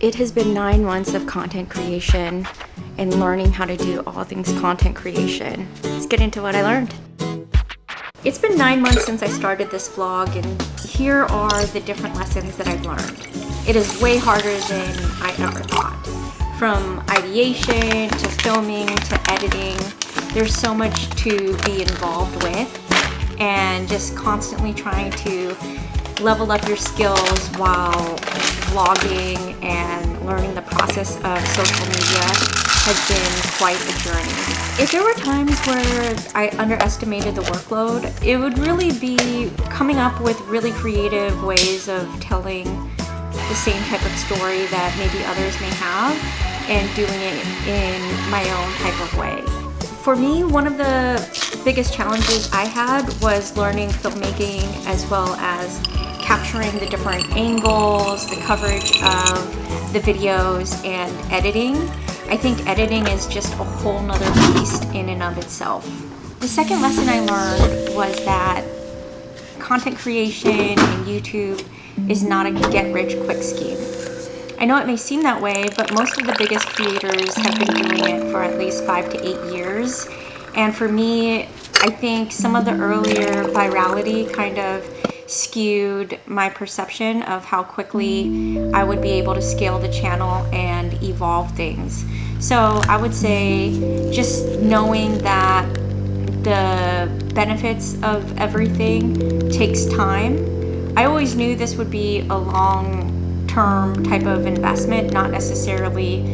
It has been 9 months of content creation and learning how to do all things content creation. Let's get into what I learned. It's been 9 months since I started this vlog, and here are the different lessons that I've learned. It is way harder than I ever thought. From ideation to filming to editing, there's so much to be involved with, and just constantly trying to level up your skills while vlogging and learning the process of social media has been quite a journey. If there were times where I underestimated the workload, it would really be coming up with really creative ways of telling the same type of story that maybe others may have and doing it in my own type of way. For me, one of the biggest challenges I had was learning filmmaking as well as capturing the different angles, the coverage of the videos, and editing. I think editing is just a whole nother beast in and of itself. The second lesson I learned was that content creation and YouTube is not a get-rich-quick scheme. I know it may seem that way, but most of the biggest creators have been doing it for at least 5 to 8 years. And for me, I think some of the earlier virality kind of skewed my perception of how quickly I would be able to scale the channel and evolve things. So I would say just knowing that the benefits of everything takes time. I always knew this would be a long-term type of investment, not necessarily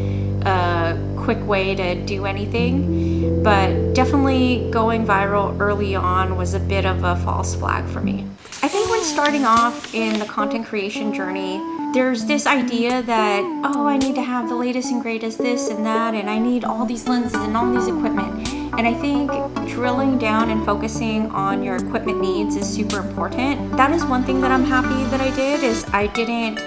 a quick way to do anything, but definitely going viral early on was a bit of a false flag for me. I think when starting off in the content creation journey, there's this idea that, oh, I need to have the latest and greatest this and that, and I need all these lenses and all these equipment. And I think drilling down and focusing on your equipment needs is super important. That is one thing that I'm happy that I did, is I didn't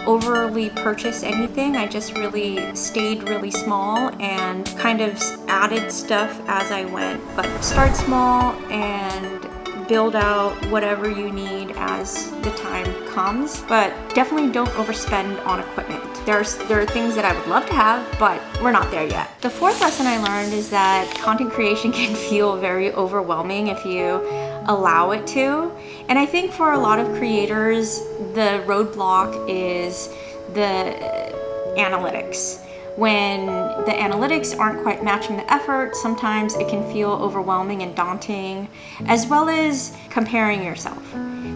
overly purchase anything. I just really stayed really small and kind of added stuff as I went. But start small and build out whatever you need as the time comes, but definitely don't overspend on equipment. There are things that I would love to have, but we're not there yet. The fourth lesson I learned is that content creation can feel very overwhelming if you allow it to. And I think for a lot of creators, the roadblock is the analytics. When the analytics aren't quite matching the effort, sometimes it can feel overwhelming and daunting, as well as comparing yourself.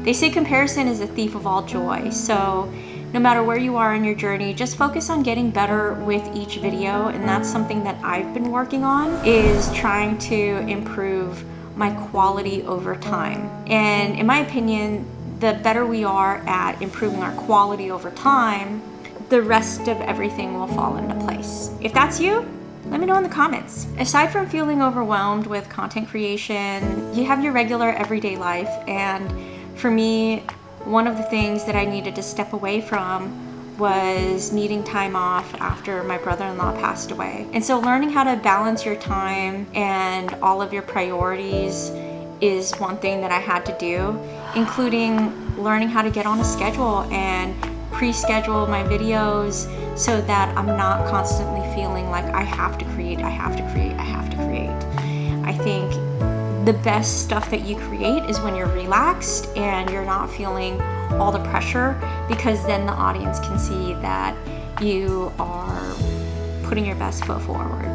They say comparison is a thief of all joy, so no matter where you are in your journey, just focus on getting better with each video, and that's something that I've been working on, is trying to improve my quality over time. And in my opinion, the better we are at improving our quality over time, the rest of everything will fall into place. If that's you, let me know in the comments. Aside from feeling overwhelmed with content creation, you have your regular everyday life, and for me, one of the things that I needed to step away from was needing time off after my brother-in-law passed away. And so learning how to balance your time and all of your priorities is one thing that I had to do, including learning how to get on a schedule and pre-schedule my videos so that I'm not constantly feeling like I have to create. I think the best stuff that you create is when you're relaxed and you're not feeling all the pressure, because then the audience can see that you are putting your best foot forward.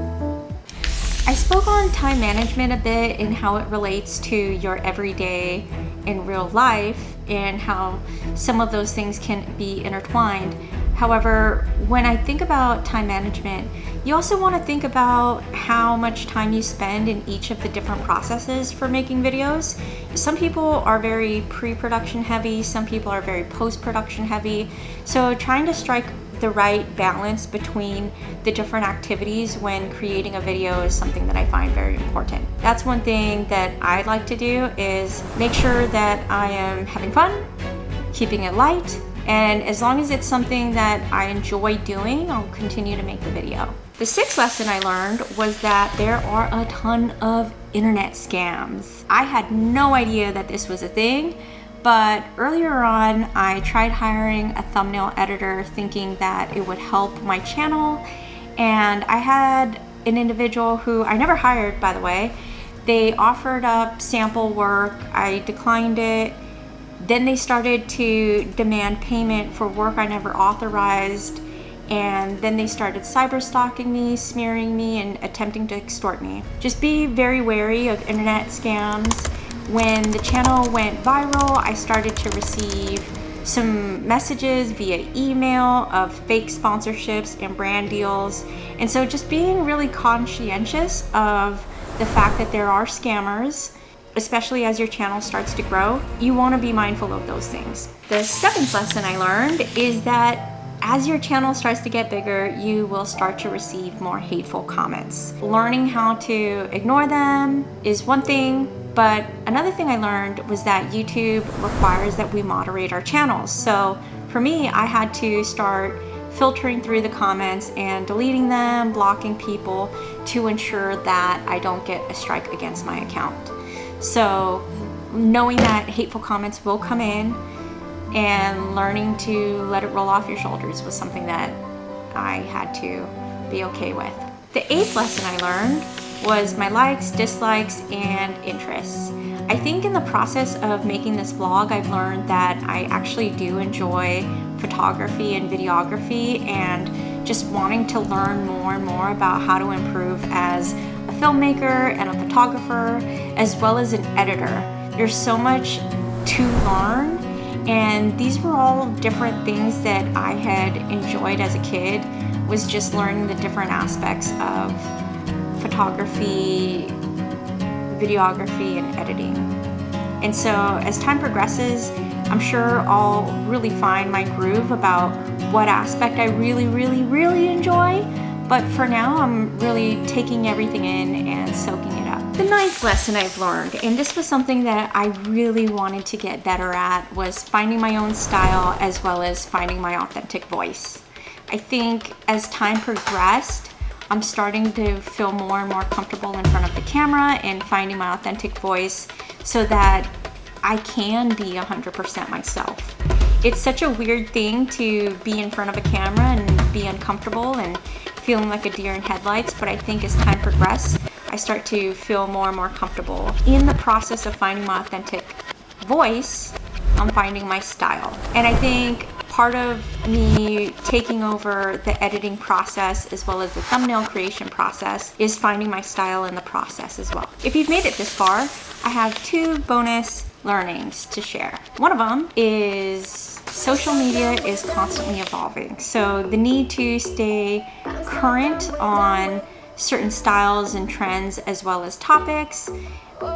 I spoke on time management a bit and how it relates to your everyday in real life and how some of those things can be intertwined. However, when I think about time management, you also want to think about how much time you spend in each of the different processes for making videos. Some people are very pre-production heavy, some people are very post-production heavy. So trying to strike the right balance between the different activities when creating a video is something that I find very important. That's one thing that I like to do, is make sure that I am having fun, keeping it light, and as long as it's something that I enjoy doing, I'll continue to make the video. The sixth lesson I learned was that there are a ton of internet scams. I had no idea that this was a thing, But earlier on, I tried hiring a thumbnail editor thinking that it would help my channel. And I had an individual who I never hired, by the way. They offered up sample work. I declined it. Then they started to demand payment for work I never authorized. And then they started cyber stalking me, smearing me, and attempting to extort me. Just be very wary of internet scams. When the channel went viral, I started to receive some messages via email of fake sponsorships and brand deals. And so just being really conscientious of the fact that there are scammers, especially as your channel starts to grow, you want to be mindful of those things. The seventh lesson I learned is that as your channel starts to get bigger, you will start to receive more hateful comments. Learning how to ignore them is one thing, but another thing I learned was that YouTube requires that we moderate our channels. So for me, I had to start filtering through the comments and deleting them, blocking people to ensure that I don't get a strike against my account. So knowing that hateful comments will come in and learning to let it roll off your shoulders was something that I had to be okay with. The eighth lesson I learned was my likes, dislikes, and interests. I think in the process of making this vlog, I've learned that I actually do enjoy photography and videography, and just wanting to learn more and more about how to improve as a filmmaker and a photographer, as well as an editor. There's so much to learn, and these were all different things that I had enjoyed as a kid, was just learning the different aspects of photography, videography, and editing. And so as time progresses, I'm sure I'll really find my groove about what aspect I really enjoy. But for now, I'm really taking everything in and soaking it up. The ninth lesson I've learned, and this was something that I really wanted to get better at, was finding my own style as well as finding my authentic voice. I think as time progressed, I'm starting to feel more and more comfortable in front of the camera and finding my authentic voice so that I can be 100% myself. It's such a weird thing to be in front of a camera and be uncomfortable and feeling like a deer in headlights, but I think as time progresses, I start to feel more and more comfortable. In the process of finding my authentic voice, I'm finding my style. And I think part of me taking over the editing process as well as the thumbnail creation process is finding my style in the process as well. If you've made it this far, I have 2 bonus learnings to share. One of them is social media is constantly evolving. So the need to stay current on certain styles and trends as well as topics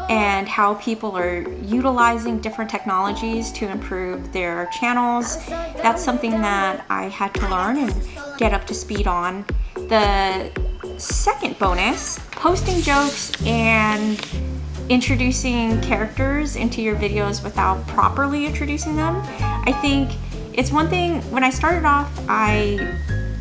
and how people are utilizing different technologies to improve their channels. That's something that I had to learn and get up to speed on. The second bonus, posting jokes and introducing characters into your videos without properly introducing them. I think it's one thing, when I started off, I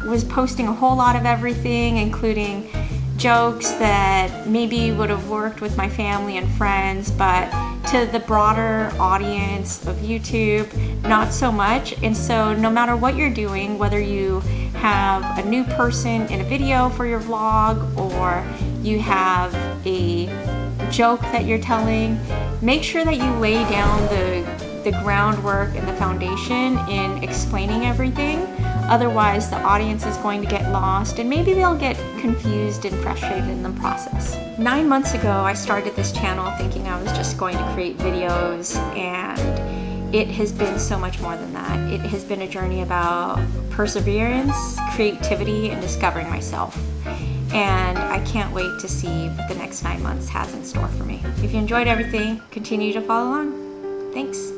was posting a whole lot of everything, including jokes that maybe would have worked with my family and friends, but to the broader audience of YouTube, not so much. And so no matter what you're doing, whether you have a new person in a video for your vlog or you have a joke that you're telling, make sure that you lay down the groundwork and the foundation in explaining everything. Otherwise, the audience is going to get lost and maybe they'll get confused and frustrated in the process. 9 months ago, I started this channel thinking I was just going to create videos, and it has been so much more than that. It has been a journey about perseverance, creativity, and discovering myself. And I can't wait to see what the next 9 months has in store for me. If you enjoyed everything, continue to follow along. Thanks.